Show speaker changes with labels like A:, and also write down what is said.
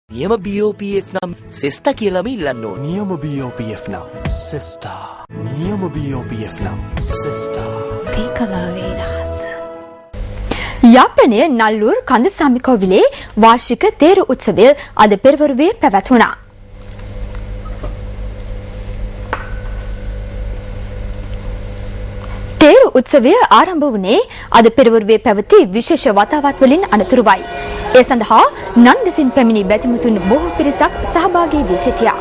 A: නියම BOPF නම් සෙස්තා කියලාම ඉල්ලන්න ඕනේ.
B: නියම BOPF නම් සෙස්තා. නියම BOPF නම් සෙස්තා.
C: තේකලාවේ රහස. යාපනයේ නල්ලූර් කන්දසාමි කෝවිලේ වාර්ෂික තේරු උත්සවය අද පෙරවරුවේ පැවැත්වුණා. තේරු උත්සවය ආරම්භ වුණේ අද පෙරවරුවේ පැවති විශේෂ වතාවත් වලින් අනතුරුවයි. ඒ සඳහා නන් දෙසින් පැමිණි බැතිමතුන් බොහෝ පිරිසක් සහභාගී වී සිටියා.